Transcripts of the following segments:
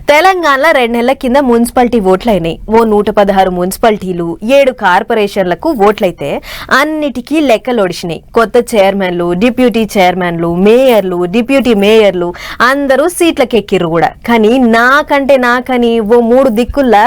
తెలంగాణలో 2 నెలల కింద మున్సిపాలిటీ ఓట్లయినాయి. 116 మున్సిపాలిటీలు 7 కార్పొరేషన్లకు ఓట్లయితే అన్నిటికీ లెక్కలొడిచినాయి. కొత్త చైర్మన్లు, డిప్యూటీ చైర్మన్లు, మేయర్లు, డిప్యూటీ మేయర్లు అందరూ సీట్లకెక్కిర్రు కూడా. కానీ నాకని 3 దిక్కుల్లా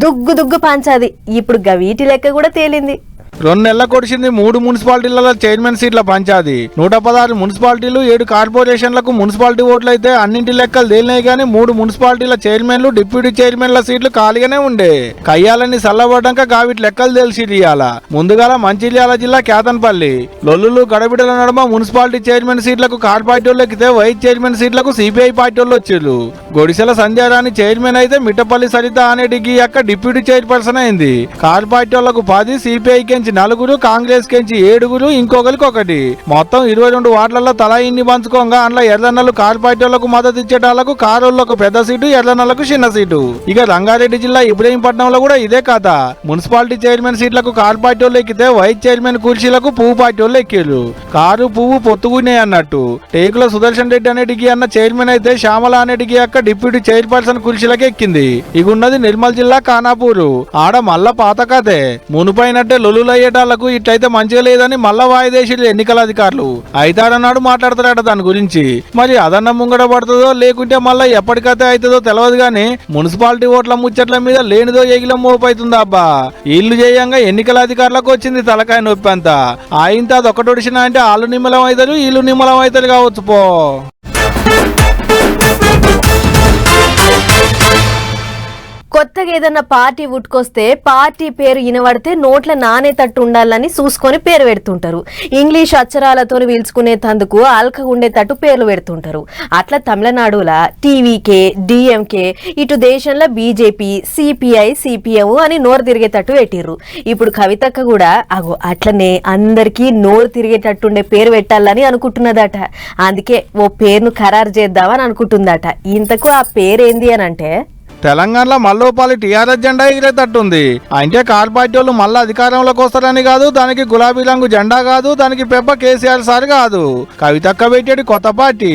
దుగ్గు పంచాది. ఇప్పుడు వీటి లెక్క కూడా తేలింది. 2 నెలల కొడిచింది 3 మున్సిపాలిటీల చైర్మన్ సీట్ల పంచాది. 116 మున్సిపాలిటీలు 7 కార్పొరేషన్లకు మున్సిపాలిటీ ఓట్లు అయితే అన్నింటి లెక్కలు తేలినాయి. కానీ 3 మున్సిపాలిటీల చైర్మన్లు, డిప్యూటీ చైర్మన్ల సీట్లు ఖాళీగానే ఉండే. కయ్యాలని సల్లబడ్డాక గావిటి లెక్కలు తెలిసి ఇయ్యాల. ముందుగాల మంచిర్యాల జిల్లా కేతన్పల్లి లొల్లులు గడబిడల నడుమ మున్సిపాలిటీ చైర్మన్ సీట్లకు కార్ పార్టీ వాళ్ళు ఎక్కితే వైస్ చైర్మన్ సీట్లకు సిపిఐ పార్టీ వాళ్ళు వచ్చారు. గొడిసెల సంధ్యారాణి చైర్మన్ అయితే మిట్టపల్లి సరిత అనేటికి అక్క డిప్యూటీ చైర్పర్సన్ అయింది. కార్ పార్టీ వాళ్లకు 10, సిపిఐకి 4, కాంగ్రెస్ కెంచి 7, ఇంకొకరికి 1. మొత్తం 22 వార్డులలో తలా ఇన్ని పంచుకోగా అందులో ఎర్రన్నలు కారు పార్టీ వాళ్లకు మద్దతు ఇచ్చేటాళ్లకు కారోళ్లకు పెద్ద సీటు, ఎర్రన్నలకు చిన్న సీటు. ఇక రంగారెడ్డి జిల్లా ఇబ్రహీంపట్నంలో కూడా ఇదే కథ. మున్సిపాలిటీ చైర్మన్ సీట్లకు కారు పార్టీ వాళ్ళు ఎక్కితే వైస్ చైర్మన్ కుర్చీలకు పువ్వు పార్టీ వాళ్ళు ఎక్కారు. కారు పువ్వు పొత్తుకునే అన్నట్టు. టేకుల సుదర్శన్ రెడ్డి అనేటికి అన్న చైర్మన్ అయితే శ్యామల అనేటికి అక్క డిప్యూటీ చైర్పర్సన్ కుర్చీలకు ఎక్కింది. ఇక ఉన్నది నిర్మల్ జిల్లా ఖానాపూర్. ఆడ మళ్ళా పాత కథే. మునుపైనట్టే లొల్లుల అయ్యేటాళ్లకు ఇట్లయితే మంచిగా లేదని మళ్ళా వాయిదేశీలు ఎన్నికల అధికారులు అయితారన్నాడు మాట్లాడతారట దాని గురించి. మరి అదన్న ముంగడ పడుతుందో లేకుంటే మళ్ళా ఎప్పటికైతే అవుతుందో తెలియదు. గానీ మున్సిపాలిటీ ఓట్ల ముచ్చట్ల మీద లేనిదో ఎగిలం మోపైతుందా అబ్బా. ఇల్లు చేయంగా ఎన్నికల అధికారులకు వచ్చింది తలకాయ నొప్పి అంతా. ఆయంత అదొకటొడిచినా అంటే ఆళ్ళు నిమ్మలం అవుతారు, ఇల్లు నిమ్మలం అవుతారు కావచ్చు పో. కొత్తగా ఏదన్నా పార్టీ ఉట్టుకొస్తే పార్టీ పేరు ఇనబడితే నోట్ల నానేటట్టు ఉండాలని చూసుకొని పేరు పెడుతుంటారు. ఇంగ్లీష్ అక్షరాలతో పీల్చుకునే తందుకు అల్కగా ఉండేటట్టు పేర్లు పెడుతుంటారు. అట్లా తమిళనాడులా టీవీకే, డిఎంకే, ఇటు దేశంలో బీజేపీ, సిపిఐ, సిపిఎం అని నోరు తిరిగేటట్టు పెట్టిర్రు. ఇప్పుడు కవితక్క కూడా అట్లనే అందరికీ నోరు తిరిగేటట్టుండే పేరు పెట్టాలని అనుకుంటున్నదట. అందుకే ఓ పేరును ఖరారు చేద్దామని అనుకుంటుందట. ఇంతకు ఆ పేరేంది అని అంటే తెలంగాణలో మల్లోపాలి టీఆర్ఎస్ జెండా ఎగిరేటట్టుంది. అంటే కార్ పార్టీ వాళ్ళు మళ్ళీ అధికారంలోకి వస్తారని కాదు, దానికి గులాబీ రంగు జెండా కాదు, దానికి పెప్ప కేసీఆర్ సార్ కాదు. కవితక్క పెట్టేటి కొత్త పార్టీ.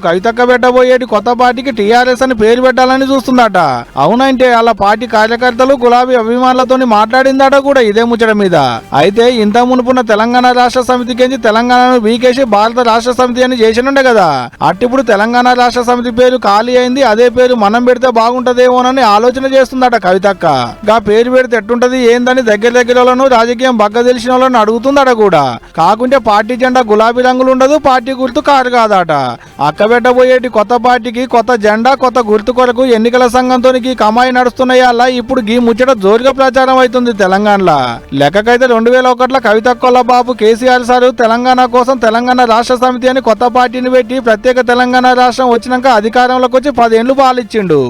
కవితక్క పెట్టబోయేటి కొత్త పార్టీకి టీఆర్ఎస్ అని పేరు పెట్టాలని చూస్తుందట. అవునంటే అలా పార్టీ కార్యకర్తలు గులాబీ అభిమానులతో మాట్లాడిందట కూడా ఇదే ముచ్చట మీద. అయితే ఇంత మునుపున్న తెలంగాణ రాష్ట్ర సమితికి తెలంగాణను వీకేసి భారత రాష్ట్ర సమితి అని చేసినుండే కదా. అట్టిప్పుడు తెలంగాణ రాష్ట్ర సమితి పేరు ఖాళీ అయింది. అదే పేరు మనం పెడితే బాగుంటది దేమోనని ఆలోచన చేస్తుందట కవితక్క. గా పేరు పెడితే ఎట్టుంటది ఏందని దగ్గర వాళ్ళను, రాజకీయం బగ్గ తెలిసిన వాళ్ళను అడుగుతుందట కూడా. కాకుంటే పార్టీ జెండా గులాబీ రంగులు ఉండదు, పార్టీ గుర్తు కారు కాదట. అక్క పెట్టబోయేటి కొత్త పార్టీకి కొత్త జెండా, కొత్త గుర్తు కొరకు ఎన్నికల సంఘంతో కమాయి నడుస్తున్నాయి. అలా ఇప్పుడు గీ ముచ్చట జోరుగా ప్రచారం అవుతుంది తెలంగాణలో. లెక్కకైతే 2001లో కవితక్కల బాబు కేసీఆర్ సారు తెలంగాణ కోసం తెలంగాణ రాష్ట్ర సమితి అని కొత్త పార్టీని పెట్టి ప్రత్యేక తెలంగాణ రాష్ట్రం వచ్చినాక అధికారంలోకి వచ్చి 10 ఏళ్లు పాలిచ్చిండు.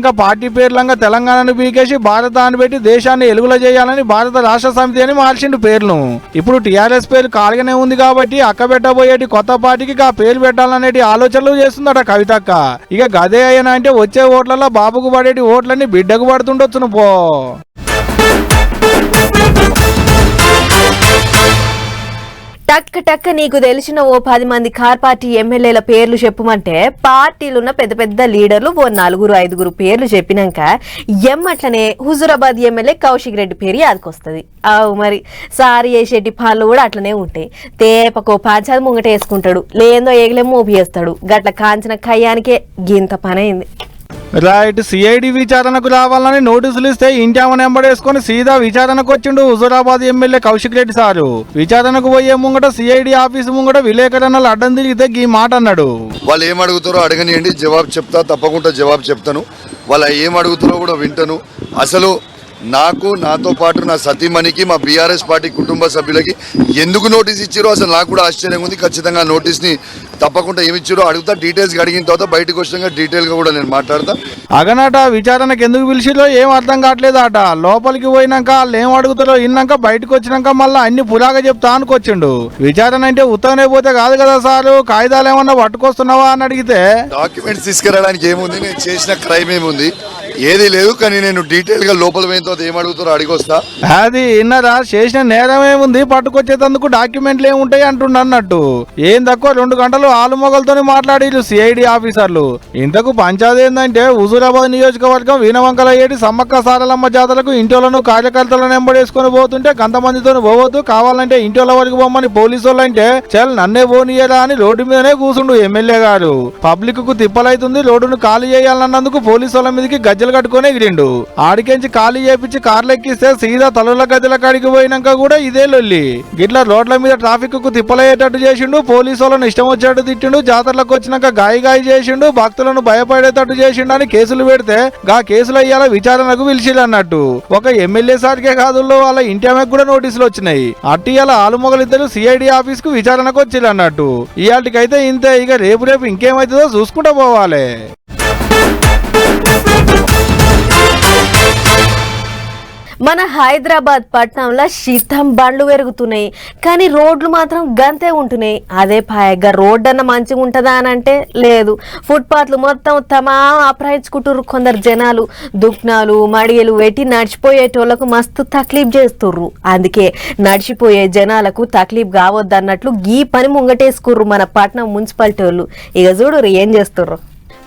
ఇంకా పార్టీ పేర్లంగా తెలంగాణను బీకేసి భారత అని పెట్టి దేశాన్ని ఎలుగుల చేయాలని భారత రాష్ట్ర సమితి అని మార్చిండు పేర్లు. ఇప్పుడు టీఆర్ఎస్ పేరు ఖాళీగానే ఉంది కాబట్టి అక్క పెట్టబోయేటి కొత్త పార్టీకి ఆ పేరు పెట్టాలనేటి ఆలోచనలు చేస్తుందట కవితక్క. ఇక గదే అయినా అంటే వచ్చే ఓట్లలో బాబుకు పడేటి ఓట్లన్నీ బిడ్డకు పడుతుండొచ్చును పో. టక్ నీకు తెలిసిన ఓ 10 మంది కార్ పార్టీ ఎమ్మెల్యేల పేర్లు చెప్పుమంటే పార్టీలున్న పెద్ద పెద్ద లీడర్లు ఓ 4-5 పేర్లు చెప్పినాక అట్లనే హుజూరాబాద్ ఎమ్మెల్యే కౌశిక్ రెడ్డి పేరు యాదకొస్తుంది. మరి సారి వేసేటి పాలు కూడా అట్లనే ఉంటాయి. తేపకో పంచాది ముంగట వేసుకుంటాడు, లేదో ఏగలే మోపి వేస్తాడు. గట్ల కాంచిన కయ్యానికే గింత పని అయింది. రైట్. సిఐడి విచారణకు రావాలని నోటీసులు ఇస్తే ఇంటామని ఎంబడేసుకుని సీదా విచారణకు వచ్చిండు హుజూరాబాద్ ఎమ్మెల్యే కౌశిక్ రెడ్డి సారు. విచారణకు పోయే ముంగట సిఐడి ఆఫీసు ముంగట విలేకరణలు అడ్డం తిరిగితే ఈ మాట అన్నాడు. వాళ్ళు ఏం అడుగుతారో అడగనియండి, జవాబు చెప్తా, తప్పకుండా జవాబు చెప్తాను. వాళ్ళు ఏం అడుగుతారో కూడా వింటాను. అసలు నాకు, నాతో పాటు నా సతీమణికి, మా బీఆర్ఎస్ పార్టీ కుటుంబ సభ్యులకి ఎందుకు నోటీస్ ఇచ్చారో అసలు నాకు కూడా ఆశ్చర్యంగా ఉంది. ఖచ్చితంగా నోటీస్ని తప్పకుండా ఏమి ఇచ్చారో అడుగుతా. డీటెయిల్స్ అడిగిన తర్వాత బయటకు వచ్చినాక డీటెయిల్గా కూడా నేను మాట్లాడతా. అగనట విచారణకు ఎందుకు పిలిచిరో ఏం అర్థం కావట్లేదు అట. లోపలికి పోయినాక వాళ్ళు ఏం అడుగుతారో విన్నాక బయటకు వచ్చినాక మళ్ళీ అన్ని పురాగా చెప్తా అనుకొచ్చిండు. విచారణ అంటే ఉత్తగానే పోతే కాదు కదా సారు, కాగితాలు ఏమన్నా పట్టుకొస్తున్నావా అని అడిగితే డాక్యుమెంట్స్ తీసుకురావడానికి ఏముంది, నేను చేసిన క్రైమ్ ఏముంది, ఏది లేదు, కానీ నేను డీటెయిల్ గా లోపల పోయిన ఏం అడుగుతారో అడిగొస్తా. అది ఇన్నరా చేసిన నేరం ఏముంది, పట్టుకొచ్చేందుకు డాక్యుమెంట్లు ఏముంటాయి అంటుండ అన్నట్టు. ఏం తక్కువ 2 గంటలు ఆలుమొగలతో మాట్లాడిరు సిఐడి ఆఫీసర్లు. ఇంతకు పంచాయతీ ఏంటంటే హుజూరాబాద్ నియోజకవర్గం వీణవంకల ఏటి సమ్మక్క సారలమ్మ జాతరకు ఇంటోలను కార్యకర్తలను ఎంబడేసుకుని పోతుంటే గంతమందితో పోవద్దు, కావాలంటే ఇంటోల వరకు పోమని పోలీసు వాళ్ళు అంటే చల్ నన్నే పోనీయరా అని రోడ్డు మీదనే కూర్చుండు ఎమ్మెల్యే గారు. పబ్లిక్ కు తిప్పలైతుంది, రోడ్డును ఖాళీ చేయాలన్నందుకు పోలీసు వాళ్ళ మీదకి గజ్జలు కట్టుకుని ఎగిరిండు. ఆడికెంచి ఖాళీ చేపించి కార్లు ఎక్కిస్తే సీదా తలుల గదిల కాడికి పోయినాక కూడా ఇదే లొల్లి. గిట్లా రోడ్ల మీద ట్రాఫిక్ కు తిప్పలయ్యేటట్టు చేసిండు, పోలీసు వాళ్ళను ఇష్టం వచ్చేటట్టు తిట్టిండు, జాతరలకు వచ్చినాక గాయి చేసిండు, భక్తులను భయపడేటట్టు చేసిండు అని కేసులు పెడితే గా కేసులు అయ్యాల విచారణకు పిలిచిలు అన్నట్టు. ఒక ఎమ్మెల్యే సార్కే కాదు వాళ్ళ ఇంటి ఆమెకు కూడా నోటీసులు వచ్చినాయి. అట్టియాల ఆలుమొగలిద్దరు సిఐడి ఆఫీస్ కు విచారణకు వచ్చిలు అన్నట్టు. ఇయాటికైతే ఇంతే, ఇక రేపు ఇంకేమైతుందో చూసుకుంటూ పోవాలి. మన హైదరాబాద్ పట్టణంలో శీతం బండ్లు పెరుగుతున్నాయి, కానీ రోడ్లు మాత్రం గంతే ఉంటున్నాయి. అదే పాయగా రోడ్డు అన్న మంచిగా ఉంటుందా అని అంటే లేదు. ఫుట్పాత్లు మొత్తం అప్రాయించుకుంటుర్రు కొందరు జనాలు. దుఃఖనాలు మడియలు పెట్టి నడిచిపోయేటోళ్లకు మస్తు తక్లీఫ్ చేస్తుర్రు. అందుకే నడిచిపోయే జనాలకు తక్లీఫ్ కావద్దన్నట్లు గీ పని ముంగటేసుకుర్రు మన పట్నం మున్సిపాలిటీ వాళ్ళు. ఇక చూడు ఏం చేస్తుర్రు.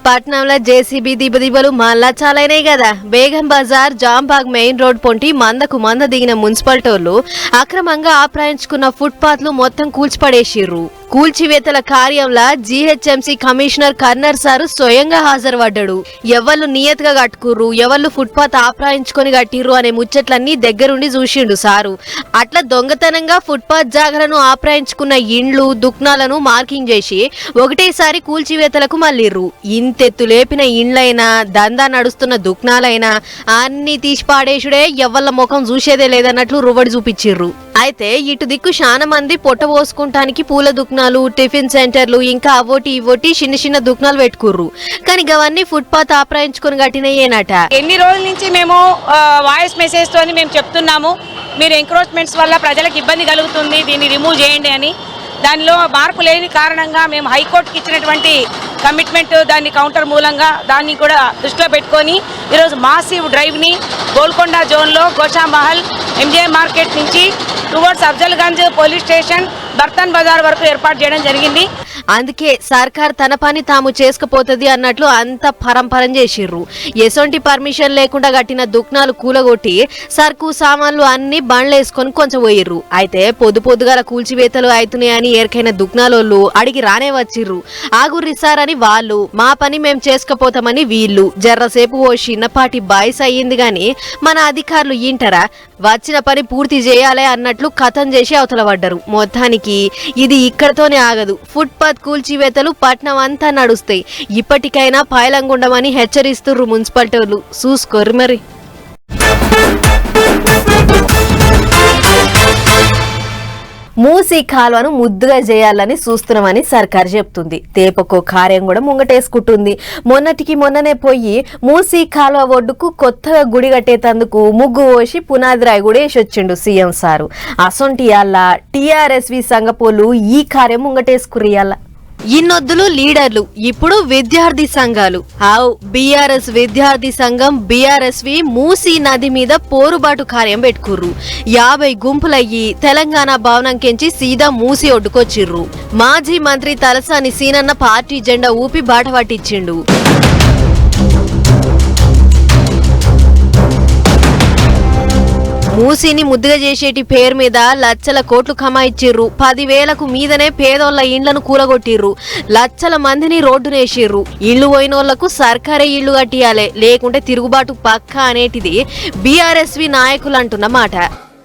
పట్నంలో జేసీబీ దిబదిబలు మళ్ళా చాలైనాయి కదా. బేగం బజార్ జాంబాగ్ మెయిన్ రోడ్ పొంటి మంద దిగిన మున్సిపాలిటీలు అక్రమంగా ఆప్రాయించుకున్న ఫుట్పాత్లు మొత్తం కూల్చిపడేసిర్రు. కూల్చివేతల కార్యంలో జీహెచ్ఎంసీ కమిషనర్ కర్నర్ సారు స్వయంగా హాజరుపడ్డాడు. ఎవళ్ళు నియతగా కట్టుకుర్రు, ఎవళ్ళు ఫుట్పాత్ ఆప్రాయించుకొని కట్టిర్రు అనే ముచ్చట్లన్నీ దగ్గరుండి చూసిండు సారు. అట్లా దొంగతనంగా ఫుట్పాత్ జాగలను ఆప్రాయించుకున్న ఇండ్లు దుక్నాలను మార్కింగ్ చేసి ఒకటేసారి కూల్చివేతలకు మళ్ళిర్రు. ఇంతెత్తు లేపిన ఇండ్లైనా దందా నడుస్తున్న దుక్నాలైనా అన్ని తీసి పాడేసుడే, ఎవ్వళ్ళ ముఖం చూసేదే లేదన్నట్లు రువడి చూపించిర్రు. అయితే ఇటు దిక్కు చాలా మంది పొట్ట పోసుకుంటానికి పూల దుకాణాలు, టిఫిన్ సెంటర్లు, ఇంకా అవోటి ఇవోటి చిన్న దుకాణాలు పెట్టుకుర్రు. కానీ అవన్నీ ఫుట్పాత్ ఆప్రాయించుకొని కట్టినయేనట. ఎన్ని రోజుల నుంచి మేము వాయిస్ మెసేజ్ తోని మేము చెప్తున్నాము, మీరు ఎంక్రోచ్మెంట్స్ వల్ల ప్రజలకు ఇబ్బంది కలుగుతుంది, దీన్ని రిమూవ్ చేయండి అని. దానిలో మార్పు లేని కారణంగా మేము హైకోర్టుకి ఇచ్చినటువంటి కమిట్మెంట్, దాన్ని కౌంటర్ మూలంగా దాన్ని కూడా దృష్టిలో పెట్టుకొని ఈరోజు మాసివ్ డ్రైవ్ని గోల్కొండ జోన్లో గోషామహల్, ఎంజే మార్కెట్ నుంచి towards Afzalgunj police station, బర్తన్ Bazar వరకు ఏర్పాటు చేయడం జరిగింది. అందుకే సర్కార్ తన పని తాము చేసుకుపోతుంది అన్నట్లు అంత పరంపరం చేసిర్రు. ఎసొంటి పర్మిషన్ లేకుండా కట్టిన దుకాణాలు కూలగొట్టి సరుకు సామాన్లు అన్ని బండ్లేసుకొని కొంచెం పోయిర్రు. అయితే పొద్దుగాల కూల్చివేతలు అవుతున్నాయని ఏర్కైన దుకాణాలోళ్ళు అడిగి రానే వచ్చిర్రు. ఆగుర్రి సార్ అని వాళ్ళు, మా పని మేము చేసుకుపోతామని వీళ్ళు. జర్రసేపు ఓ చిన్నపాటి బాయ్స్ అయ్యింది గాని మన అధికారులు ఇంటరా, వచ్చిన పని పూర్తి చేయాలి అన్నట్లు కథం చేసి అవతల పడ్డరు. మొత్తానికి ఇది ఇక్కడతోనే ఆగదు. ఫుట్పాత్ కూల్చివేతలు పట్నం అంతా నడుస్తాయి. ఇప్పటికైనా పాయలంగుండమని హెచ్చరిస్తుర్రు మున్సిపాలిటీలు. చూసుకోరు మరి. మూసీ కాలువను ముద్దుగా చేయాలని చూస్తున్నామని సర్కార్ చెప్తుంది. తేపకో కార్యం కూడా ముంగటేసుకుంటుంది. మొన్ననే పోయి మూసీ కాలువ ఒడ్డుకు కొత్తగా గుడి కట్టేటందుకు ముగ్గు పోసి పునాది రాయి కూడా వేసొచ్చిండు సీఎం సారు. అసొంటి యాళ్ళ టీఆర్ఎస్వి సంఘపోలు ఈ కార్యం ముంగటేసుకురియాల. ఇన్నొద్దులు లీడర్లు, ఇప్పుడు విద్యార్థి సంఘాలు. బీఆర్ఎస్ విద్యార్థి సంఘం బీఆర్ఎస్వి మూసీ నది మీద పోరుబాటు కార్యం పెట్టుకుర్రు. 50 గుంపులయ్యి తెలంగాణ భవనంకెంచి సీదా మూసీ ఒడ్డుకొచ్చిర్రు. మాజీ మంత్రి తలసాని సీనన్న పార్టీ జెండా ఊపి బాట పట్టించిండు. మూసీని ముద్దుగా చేసేటి పేరు మీద లచ్చల కోట్లు కమాయిచ్చిర్రు. 10,000కు మీదనే పేదోళ్ల ఇండ్లను కూలగొట్టిర్రు. లచ్చల మందిని రోడ్డునేసిర్రు. ఇళ్లు పోయినోళ్లకు సర్కారే ఇళ్లు కట్టియాలే, లేకుంటే తిరుగుబాటు పక్క అనేటిది బీఆర్ఎస్వి నాయకులు అంటున్న మాట.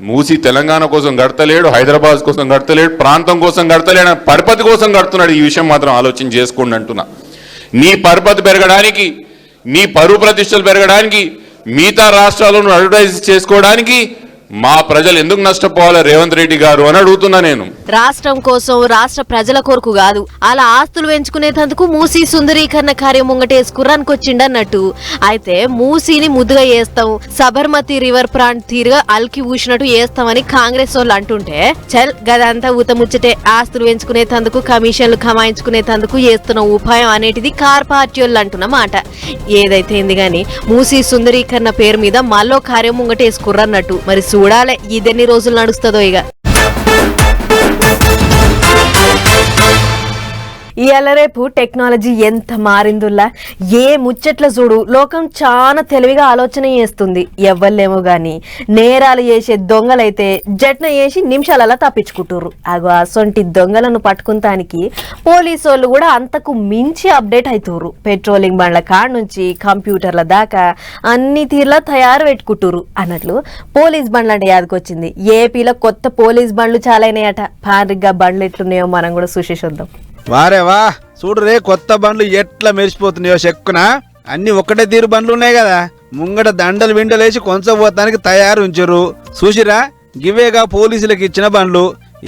మూసి తెలంగాణ కోసం కడతలేడు, హైదరాబాద్ కోసం కడతలేడు, ప్రాంతం కోసం కడతలేడు, పరపతి కోసం కడుతున్నాడు. ఈ విషయం మాత్రం ఆలోచన చేసుకోండి అంటున్నా. నీ పరపతి పెరగడానికి, నీ పరువు ప్రతిష్టలు పెరగడానికి, మిగతా రాష్ట్రాలను అడ్వర్టైజ్ చేసుకోవడానికి మా ప్రజలు ఎందుకు నష్టపోవాలి రేవంత్ రెడ్డి గారు అని అడుగుతున్నా నేను. రాష్ట్రం కోసం రాష్ట్ర ప్రజల కొరకు కాదు, అలా ఆస్తులు పెంచుకునేందుకు మూసీ సుందరీకరణ కార్యం ముంగటేసుకుర్రానికి వచ్చిండన్నట్టు. అయితే మూసీని ముద్దుగా చేస్తాం, సబర్మతి రివర్ ఫ్రంట్ తీరుగా అల్కి ఊసినట్టు చేస్తామని కాంగ్రెస్ వాళ్ళు అంటుంటే, చల్ గదంతా ఊతముచ్చటే, ఆస్తులు పెంచుకునేందుకు కమిషన్లు కమాయించుకునేందుకు చేస్తున్న ఉపాయం అనేటిది కార్ పార్టీ వాళ్ళు అంటున్న మాట. ఏదైతే ఏంది గాని మూసీ సుందరీకరణ పేరు మీద మళ్ళీ కార్యం ముంగటేసుకుర్రన్నట్టు. మరి చూడాలే ఇదెన్ని రోజులు నడుస్తుందో ఇక. ఇవాళ రేపు టెక్నాలజీ ఎంత మారిందుల్లా, ఏ ముచ్చట్ల చూడు లోకం చాలా తెలివిగా ఆలోచన చేస్తుంది. ఎవ్వలేమో గాని నేరాలు చేసే దొంగలైతే జట్న చేసి నిమిషాలలో తప్పించుకుంటుర్రు. అగో అసొంటి దొంగలను పట్టుకుంటానికి పోలీసు వాళ్ళు కూడా అంతకు మించి అప్డేట్ అవుతుర్రు. పెట్రోలింగ్ బండ్ల కాడ నుంచి కంప్యూటర్ల దాకా అన్ని తీర్లా తయారు పెట్టుకుంటుర్రు. అన్నట్లు పోలీస్ బండ్లు అంటే యాదకొచ్చింది. ఏపీలో కొత్త పోలీస్ బండ్లు చాలైనాయట. పారిగ్గా బండ్లు ఎట్లున్నాయో మనం కూడా చూసేసొద్దాం. వారేవా చూడు రే, కొత్త బండ్లు ఎట్లా మెరిసిపోతున్నాయో చెక్కున. అన్ని ఒక్కటే తీరు బండ్లు ఉన్నాయి కదా, ముంగట దండలు విండలేసి కొంచెం పోతానికి తయారు ఉంచరు. చూసిరా, గివేగా పోలీసులకు ఇచ్చిన బండ్లు.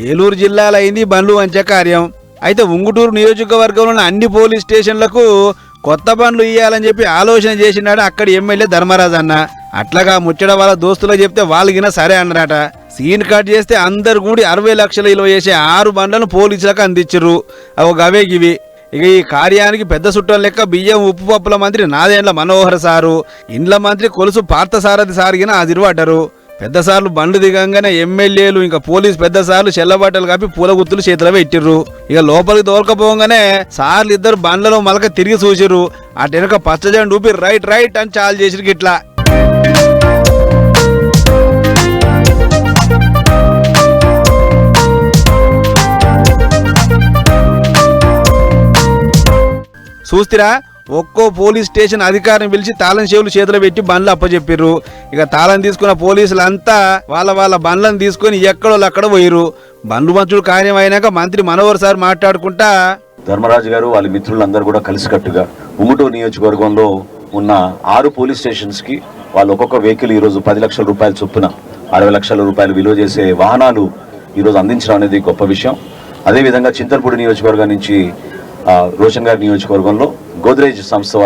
ఏలూరు జిల్లాలో అయింది బండ్లు వంచే కార్యం. అయితే ఉంగుటూరు నియోజకవర్గంలోని అన్ని పోలీస్ స్టేషన్లకు కొత్త బండ్లు ఇయ్యాలని చెప్పి ఆలోచన చేసినాడు అక్కడి ఎమ్మెల్యే ధర్మరాజు అన్న. అట్లాగా ముచ్చట వాళ్ళ దోస్తులకు చెప్తే వాళ్ళకినా సరే అన్నారట. సీన్ కట్ చేస్తే అందరు కూడి 60 లక్షల విలువ చేసే 6 బండ్లను పోలీసులకు అందించరు. అవి గవే గివి. ఇక ఈ కార్యానికి పెద్ద చుట్టం లెక్క బియ్యం ఉప్పు పప్పుల మంత్రి నాదేండ్ల మనోహర్ సారు, ఇండ్ల మంత్రి కొలుసు పార్థసారథి సారిగిన హాజరుపడ్డారు. పెద్ద సార్లు బండ్లు దిగంగానే ఎమ్మెల్యేలు ఇంకా పోలీసు పెద్ద సార్లు చెల్లబట్టలు కాపి పూల గుత్తులు చేతిలో పెట్టిర్రు. ఇక లోపలికి తోలకపోగానే సార్లు ఇద్దరు బండ్లలో మలక తిరిగి చూసిర్రు. అటు వెనక పచ్చజెండు ఊపి రైట్ రైట్ అని చాలు చేసిరు. గిట్లా చూస్తారా, ఒక్కో పోలీస్ స్టేషన్ అధికారిని పిలిచి తాళం చెవులు చేతిలో పెట్టి బండ్లు అప్పచెప్పిర్రు. ఇక తాళం తీసుకున్న పోలీసులు అంతా వాళ్ళ బండ్లను తీసుకొని ఎక్కడో అక్కడ పోయిర్రు. బండ్లు మంచుడు కార్యం అయినాక మంత్రి మనోహర్ సార్ మాట్లాడుకుంటా, ధర్మరాజు గారు వాళ్ళ మిత్రులందరూ కూడా కలిసికట్టుగా ఉంగుటూరు నియోజకవర్గంలో ఉన్న 6 పోలీస్ స్టేషన్స్ కి వాళ్ళు ఒక్కొక్క వెహికల్ ఈరోజు 10 లక్షల రూపాయల చొప్పున 60 లక్షల రూపాయలు విలువ చేసే వాహనాలు ఈరోజు అందించడం అనేది గొప్ప విషయం. అదేవిధంగా చింతలపూడి నియోజకవర్గం నుంచి రోషన్ గారి నియోజకవర్గంలో గోద్రేజ్ సంస్థ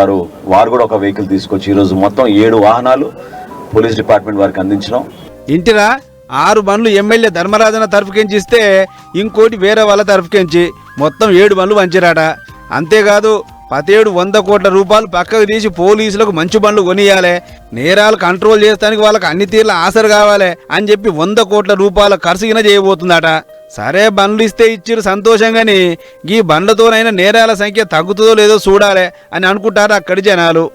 వారు కూడా ఒక వెహికల్ తీసుకొచ్చి ఈరోజు మొత్తం 7 వాహనాలు పోలీస్ డిపార్ట్మెంట్ వారికి అందించడం. ఇంటిరా 6 బండ్లు ఎమ్మెల్యే ధర్మరాజన తరఫుకెంచి ఇస్తే ఇంకోటి వేరే వాళ్ళ తరఫుకెంచి మొత్తం 7 బండ్లు వంచిరాట. అంతేకాదు 17 కోట్ల రూపాయలు పక్కకు తీసి పోలీసులకు మంచి బండ్లు కొనియాలి, నేరాలు కంట్రోల్ చేస్తానికి వాళ్ళకి అన్ని తీర్ల ఆసరు కావాలి అని చెప్పి 100 కోట్ల రూపాయల ఖర్చుగిన చేయబోతుందట. సరే బండ్లు ఇస్తే ఇచ్చిరు సంతోషంగాని ఈ బండ్లతోనైనా నేరాల సంఖ్య తగ్గుతుందో లేదో చూడాలి అని అనుకుంటారు అక్కడి జనాలు.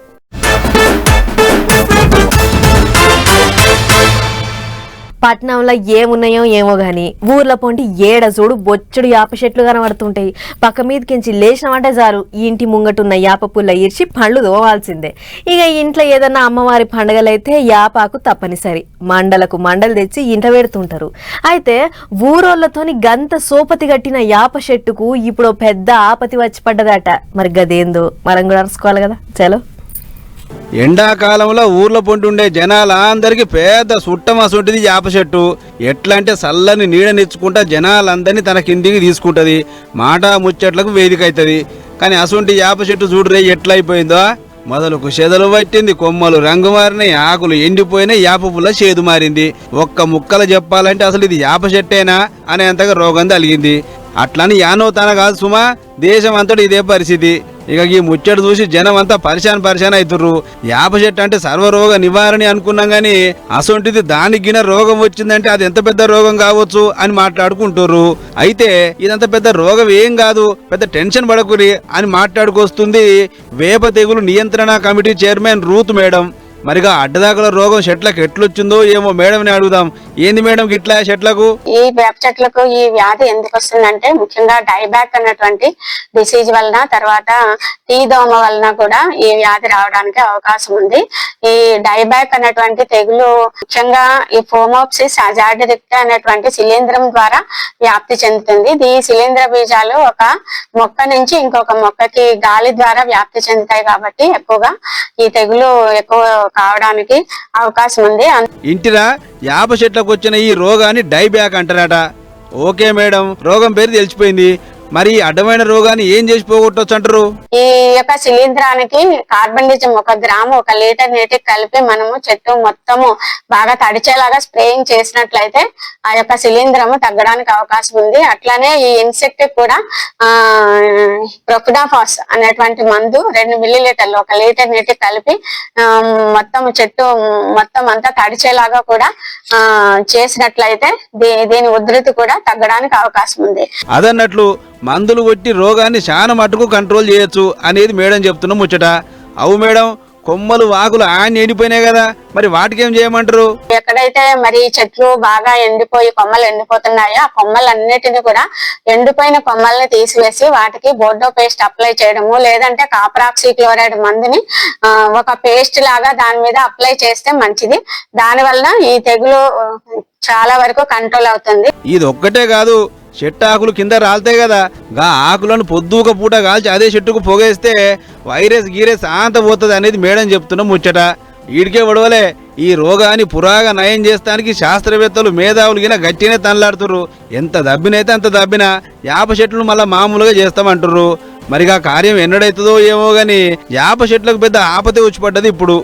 పట్నంలో ఏమున్నాయో ఏమో గాని ఊర్ల పొంటి ఏడ చూడు బొచ్చుడు యాప చెట్లు కనబడుతుంటాయి. పక్క మీదకించి లేచినామంటే జారు ఇంటి ముంగటున్న యాప పుల్ల ఇర్చి పండ్లు దోవాల్సిందే. ఇక ఇంట్లో ఏదన్నా అమ్మవారి పండగలైతే యాపాకు తప్పనిసరి. మండలకు మండలు తెచ్చి ఇంట పెడుతుంటారు. అయితే ఊరోళ్లతోని గంత సోపతి కట్టిన యాప చెట్టుకు ఇప్పుడు పెద్ద ఆపతి వచ్చి పడ్డదట. మరి గదేందో మనం కూడా అరుసుకోవాలి కదా. చలో, ఎండాకాలంలో ఊర్లో పొంటుండే జనాలందరికీ పెద్ద సుట్టమసుంటిది యాప చెట్టు. ఎట్లా అంటే చల్లని నీడనిచ్చుకుంటా జనాలందరినీ తన కిందికి తీసుకుంటది, మాట ముచ్చట్లకు వేదిక అవుతుంది. కానీ అసుంటి యాప చెట్టు చూడరే ఎట్లా అయిపోయిందో. మొదలకు చెదలు పట్టింది, కొమ్మలు రంగు మారినాయి, ఆకులు ఎండిపోయినాయి, యాప పుల్ల చేదు మారింది. ఒక్క ముక్కలు చెప్పాలంటే అసలు ఇది యాప చెట్టేనా అనేంతగా రోగం తలిగింది. అట్లని యానో తన కాదు సుమా, దేశం అంతటి ఇదే పరిస్థితి. ఇక ఈ ముచ్చట చూసి జనం అంతా పరిశాన్ అవుతుర్రు. యాప చెట్టు అంటే సర్వరోగ నివారణ అనుకున్నాం గాని అసొంటిది దానికి గిన రోగం వచ్చిందంటే అది ఎంత పెద్ద రోగం కావచ్చు అని మాట్లాడుకుంటుర్రు. అయితే ఇదంత పెద్ద రోగం ఏం కాదు, పెద్ద టెన్షన్ పడకురి అని మాట్లాడుకొస్తుంది వేప తెగులు నియంత్రణ కమిటీ చైర్మన్ రూత్ మేడం. మరిగా అడ్డదాకల రోగం చెట్లకు ఎట్లొచ్చిందో ఏమో మేడంని అడుగుదాం. ఏంది మేడం గిట్లా చెట్లకు? ఈ వేప చెట్లకు ఈ వ్యాధి ఎందుకు వస్తుందంటే ముఖ్యంగా డైబ్యాక్ అన్నటువంటి డిసీజ్ వలన, తర్వాత టీ దోమ వలన కూడా ఈ వ్యాధి రావడానికి అవకాశం ఉంది. ఈ డైబ్యాక్ అన్నటువంటి తెగులు ముఖ్యంగా ఈ ఫోమోప్సిస్ అజాడిరిక్టా అనేటువంటి శిలీంధ్రం ద్వారా వ్యాప్తి చెందుతుంది. ఈ శిలీంధ్ర బీజాలు ఒక మొక్క నుంచి ఇంకొక మొక్కకి గాలి ద్వారా వ్యాప్తి చెందుతాయి కాబట్టి ఎక్కువగా ఈ తెగులు ఎక్కువ కావడానికి అవకాశం ఉంది. ఇంటిరా యాప చెట్లకు వచ్చిన ఈ రోగాన్ని డైబ్యాక్ అంటారట. ఓకే మేడం, రోగం పేరు తెలిసిపోయింది. మరి అడ్డమైన రోగాన్ని ఏం చేసి పోగొట్టవచ్చు అంటారు? ఈ యొక్క శిలీంధ్రానికి కార్బనిజం 1 గ్రాము 1 లీటర్ నీటికి కలిపి మనము చెట్టు మొత్తము బాగా తడిచేలాగా స్ప్రేయింగ్ చేసినట్లయితే ఆ యొక్క శిలీంధ్రము తగ్గడానికి అవకాశం ఉంది. అట్లానే ఈ ఇన్సెక్ట్ కూడా ప్రొఫిడాఫాస్ అనేటువంటి మందు 2 మిల్లీలీటర్లు 1 లీటర్ నీటికి కలిపి మొత్తం చెట్టు మొత్తం అంతా తడిచేలాగా కూడా చేసినట్లయితే దీని ఉధృతి కూడా తగ్గడానికి అవకాశం ఉంది. అదన్నట్లు మందులు కొట్టి రోగాన్ని చాలా మటుకు కంట్రోల్ చేయొచ్చు అనేది మేడం చెప్తున్న ముచ్చట. అవు మేడం, కొమ్మలు వాకులు ఎండిపోయినాయి కదా, మరి వాటికి ఏం చేయమంటారు? ఎక్కడైతే మరి చెట్లు బాగా ఎండిపోయి కొమ్మలు ఎండిపోతున్నాయో ఆ కొమ్మలన్నిటిని కూడా ఎండిపోయిన కొమ్మల్ని తీసివేసి వాటికి బోర్డో పేస్ట్ అప్లై చేయడము, లేదంటే కాపరాక్సీ క్లోరైడ్ మందుని ఒక పేస్ట్ లాగా దాని మీద అప్లై చేస్తే మంచిది. దాని వలన ఈ తెగులు చాలా వరకు కంట్రోల్ అవుతుంది. ఇది ఒక్కటే కాదు, చెట్టు ఆకులు కింద రాలుతాయి కదా, గా ఆకులను పొద్దుక పూట కాల్చి అదే చెట్టుకు పొగేస్తే వైరస్ గీరస్ అంత పోతుంది అనేది మేడం చెప్తున్న ముచ్చట. ఈడికే వడవలే, ఈ రోగాన్ని పురాగా నయం చేస్తానికి శాస్త్రవేత్తలు మేధావులు గిన గట్టినే తనలాడుతుర్రు. ఎంత దబ్బినైతే అంత దబ్బినా యాప చెట్లను మళ్ళా మామూలుగా చేస్తామంటుర్రు. మరిగా కార్యం ఎన్నడైతుందో ఏమో గాని యాప చెట్లకు పెద్ద ఆపతే వచ్చి పడ్డది ఇప్పుడు.